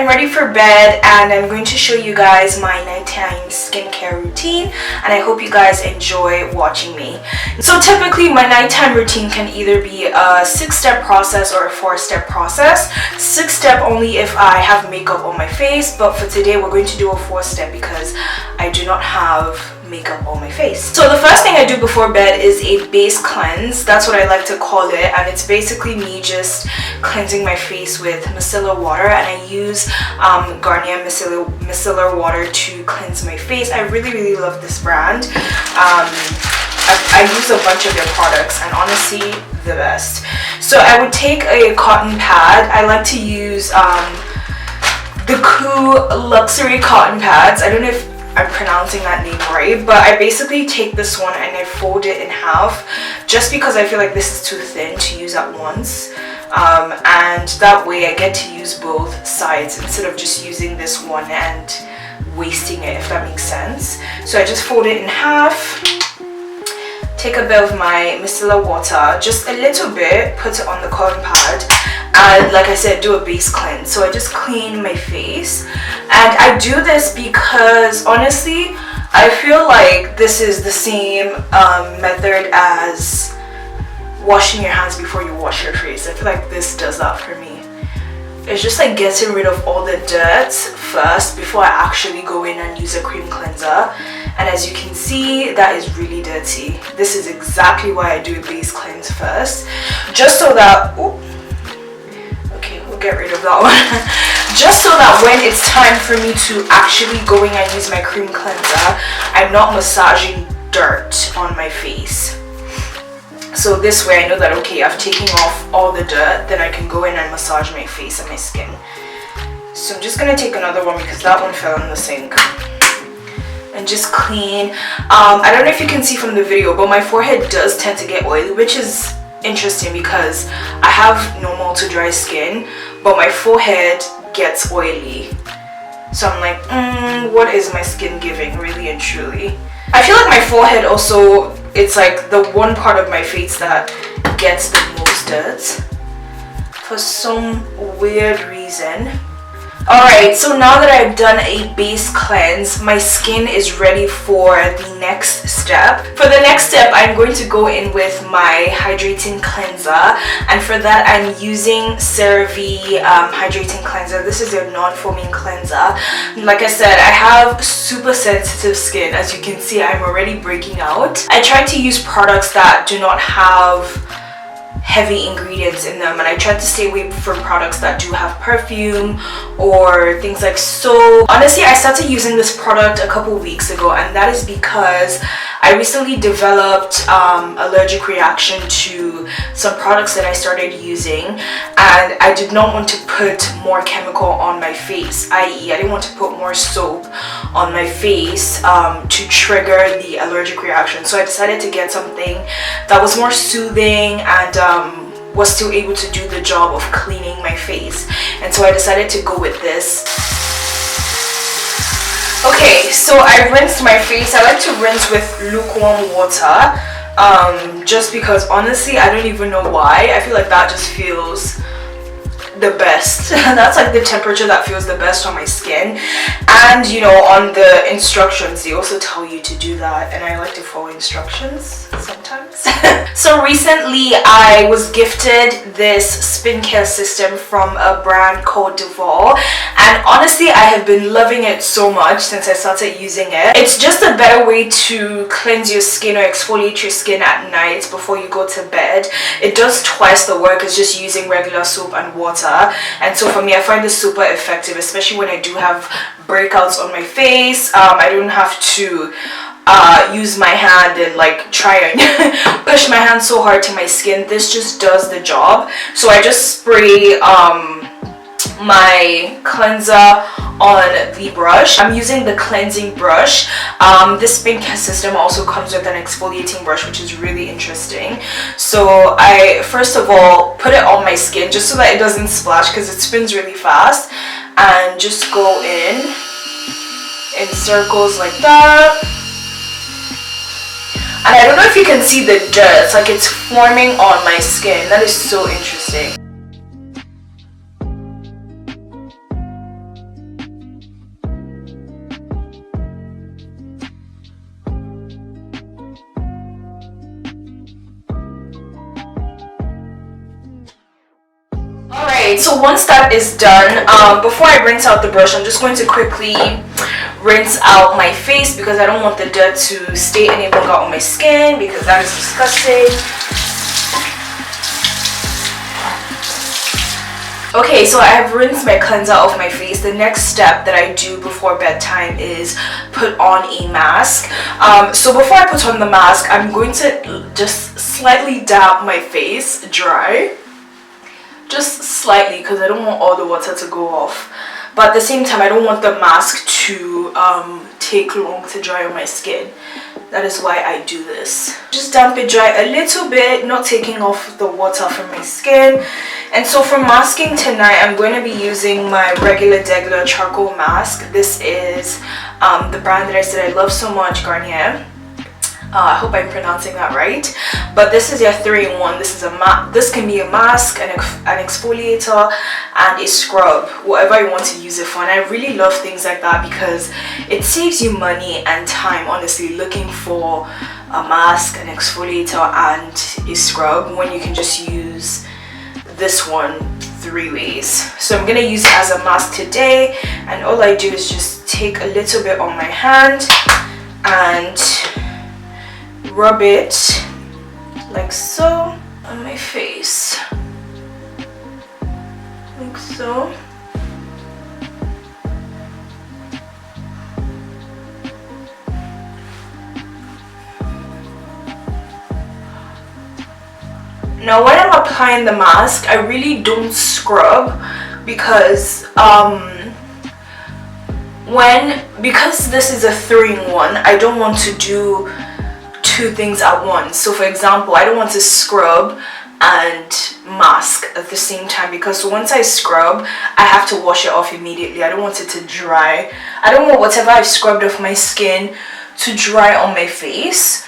I'm ready for bed and I'm going to show you guys my nighttime skincare routine, and I hope you guys enjoy watching me. So typically my nighttime routine can either be a 6-step process or a 4-step process. 6-step only if I have makeup on my face, but for today we're going to do a 4-step because I do not have makeup on my face. So the first thing I do before bed is a base cleanse. That's what I like to call it, and it's basically me just cleansing my face with micellar water, and I use Garnier micellar water to cleanse my face. I really love this brand. I use a bunch of their products and honestly the best. So I would take a cotton pad. I like to use the Coup luxury cotton pads. I don't know if I'm pronouncing that name right, but I basically take this one and I fold it in half just because I feel like this is too thin to use at once, and that way I get to use both sides instead of just using this one and wasting it, if that makes sense. So I just fold it in half, take a bit of my micellar water, just a little bit, put it on the cotton pad, and like I said, do a base cleanse. So I just clean my face, and I do this because honestly I feel like this is the same method as washing your hands before you wash your face. I feel like this does that for me. It's just like getting rid of all the dirt first before I actually go in and use a cream cleanser. And as you can see, that is really dirty. This is exactly why I do a base cleanse first, just so that get rid of that one. Just so that when it's time for me to actually go in and use my cream cleanser, I'm not massaging dirt on my face. So this way I know that okay, I've taken off all the dirt, then I can go in and massage my face and my skin. So I'm just gonna take another one because that one fell in the sink, and just clean. I don't know if you can see from the video, but my forehead does tend to get oily, which is interesting because I have normal to dry skin, but my forehead gets oily. So I'm like, what is my skin giving, really and truly? I feel like my forehead also, it's like the one part of my face that gets the most dirt for some weird reason. Alright, so now that I've done a base cleanse, my skin is ready for the next step. For the next step, I'm going to go in with my hydrating cleanser, and for that I'm using CeraVe hydrating cleanser. This is a non-foaming cleanser. Like I said, I have super sensitive skin. As you can see, I'm already breaking out. I try to use products that do not have heavy ingredients in them, and I try to stay away from products that do have perfume or things like soap. Honestly, I started using this product a couple weeks ago, and that is because I recently developed allergic reaction to some products that I started using, and I did not want to put more chemical on my face, i.e. I didn't want to put more soap on my face to trigger the allergic reaction. So I decided to get something that was more soothing and was still able to do the job of cleaning my face, and so I decided to go with this. Okay, so I rinsed my face. I like to rinse with lukewarm water, just because honestly I don't even know why. I feel like that just feels the best. That's like the temperature that feels the best on my skin, and you know, on the instructions they also tell you to do that, and I like to follow instructions sometimes. So recently I was gifted this skincare system from a brand called Duval, and honestly I have been loving it so much since I started using it. It's just a better way to cleanse your skin or exfoliate your skin at night before you go to bed. It does twice the work as just using regular soap and water, and so for me I find this super effective, especially when I do have breakouts on my face. I don't have to use my hand and like try and push my hand so hard to my skin. This just does the job. So I just spray my cleanser on the brush. I'm using the cleansing brush. This skincare system also comes with an exfoliating brush, which is really interesting. So I first of all put it on my skin just so that it doesn't splash because it spins really fast, and just go in circles like that. And I don't know if you can see the dirt, it's like it's forming on my skin. That is so interesting. Alright, so once that is done, before I rinse out the brush, I'm just going to quickly rinse out my face because I don't want the dirt to stay any longer on my skin because that is disgusting. Okay, so I have rinsed my cleanser off my face. The next step that I do before bedtime is put on a mask. So before I put on the mask, I'm going to just slightly dab my face dry. Just slightly because I don't want all the water to go off. But at the same time, I don't want the mask to take long to dry on my skin. That is why I do this. Just damp it dry a little bit, not taking off the water from my skin. And so for masking tonight, I'm going to be using my regular charcoal mask. This is the brand that I said I love so much, Garnier. I hope I'm pronouncing that right. But this is your 3-in-1. This can be a mask, an exfoliator, and a scrub, whatever you want to use it for. And I really love things like that because it saves you money and time, honestly, looking for a mask, an exfoliator, and a scrub when you can just use this one 3 ways. So I'm gonna use it as a mask today, and all I do is just take a little bit on my hand and rub it like so on my face, like so. Now when I'm applying the mask, I really don't scrub because because this is a 3-in-1, I don't want to do 2 things at once. So for example, I don't want to scrub and mask at the same time because once I scrub, I have to wash it off immediately. I don't want it to dry. I don't want whatever I've scrubbed off my skin to dry on my face.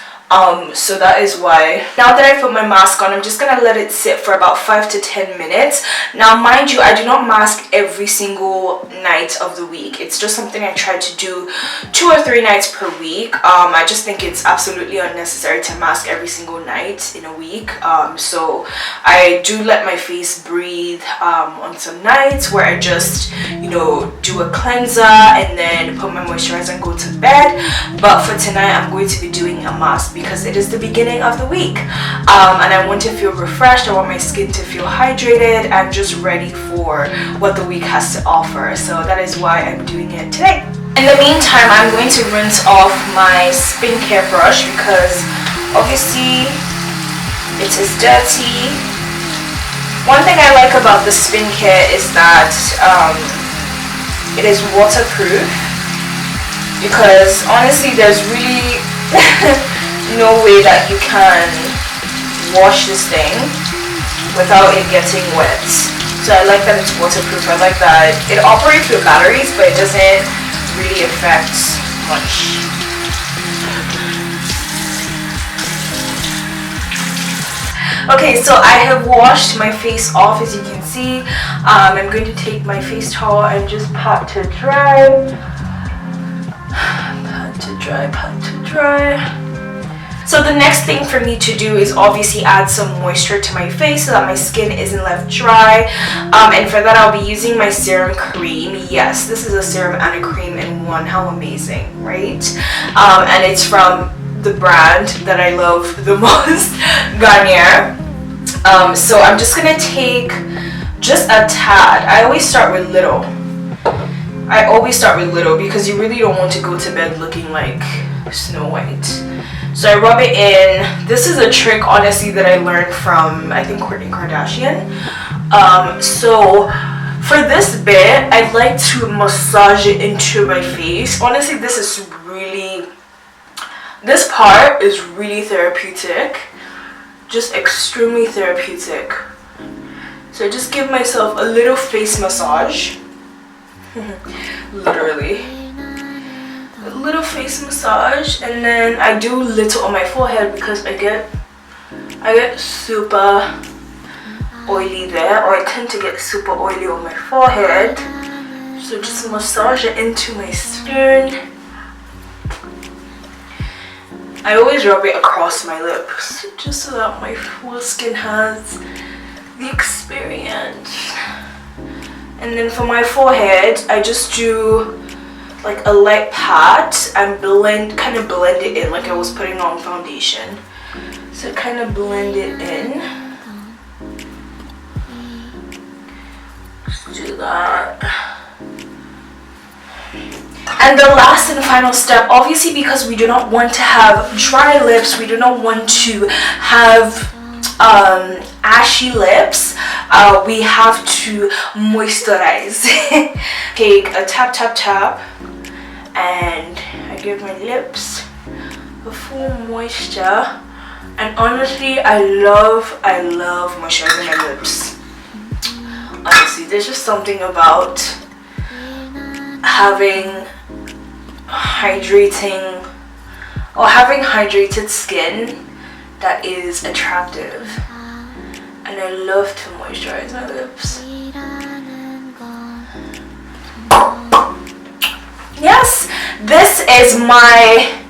So that is why. Now that I put my mask on, I'm just gonna let it sit for about 5 to 10 minutes. Now mind you, I do not mask every single night of the week. It's just something I try to do 2 or 3 nights per week. I just think it's absolutely unnecessary to mask every single night in a week. So I do let my face breathe on some nights where I just, you know, do a cleanser and then put my moisturizer and go to bed. But for tonight, I'm going to be doing a mask because it is the beginning of the week, and I want to feel refreshed. I want my skin to feel hydrated and just ready for what the week has to offer. So that is why I'm doing it today. In the meantime, I'm going to rinse off my skincare brush because obviously it is dirty. One thing I like about the skincare is that it is waterproof, because honestly there's really no way that you can wash this thing without it getting wet. So I like that it's waterproof. I like that it operates with batteries, but it doesn't really affect much. Okay, so I have washed my face off, as you can see. I'm going to take my face towel and just pat to dry. Pat to dry, pat to dry. So the next thing for me to do is obviously add some moisture to my face so that my skin isn't left dry. And for that, I'll be using my serum cream. Yes, this is a serum and a cream in one. How amazing, right? And it's from the brand that I love the most, Garnier. So I'm just gonna take just a tad. I always start with little. Because you really don't want to go to bed looking like Snow White. So I rub it in. This is a trick, honestly, that I learned from, I think, Kourtney Kardashian. So for this bit, I like to massage it into my face. Honestly, this part is really therapeutic. Just extremely therapeutic. So I just give myself a little face massage. Literally. A little face massage, and then I do little on my forehead because I get super oily there, or I tend to get super oily on my forehead. So just massage it into my skin. I always rub it across my lips just so that my full skin has the experience. And then for my forehead, I just do like a light pat and kind of blend it in like I was putting on foundation. So kind of blend it in. Just do that. And the last and final step, obviously because we do not want to have dry lips, we do not want to have ashy lips, we have to moisturize. Take a tap and I give my lips a full moisture. And honestly, I love moisturizing my lips. Honestly, there's just something about having hydrated skin that is attractive, and I love to moisturize my lips. Yes, this is my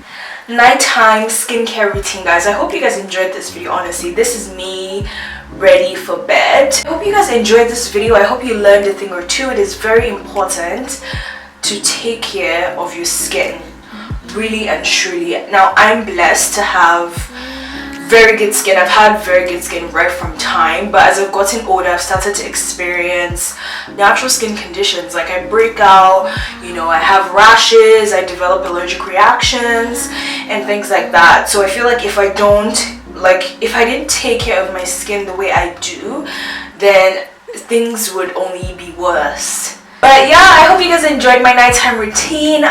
nighttime skincare routine, guys. I hope you guys enjoyed this video. Honestly, this is me ready for bed. I hope you guys enjoyed this video. I hope you learned a thing or two. It is very important to take care of your skin, really and truly. Now, I'm blessed to have very good skin. I've had very good skin right from time, but as I've gotten older, I've started to experience natural skin conditions. Like I break out, you know, I have rashes, I develop allergic reactions and things like that. So I feel like if I didn't take care of my skin the way I do, then things would only be worse. But yeah, I hope you guys enjoyed my nighttime routine.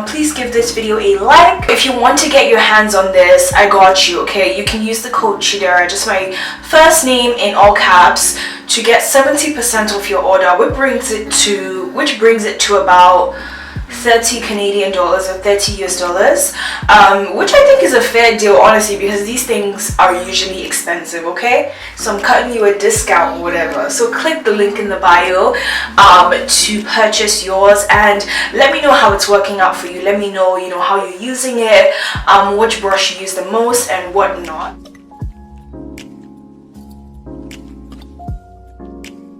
Please give this video a like. If you want to get your hands on this, I got you, okay? You can use the code Chidera, just my first name in all caps, to get 70% off your order, which brings it to about 30 Canadian dollars or 30 US dollars, which I think is a fair deal, honestly, because these things are usually expensive, okay? So I'm cutting you a discount or whatever. So click the link in the bio to purchase yours, and let me know how it's working out for you. Let me know, you know, how you're using it, which brush you use the most and whatnot.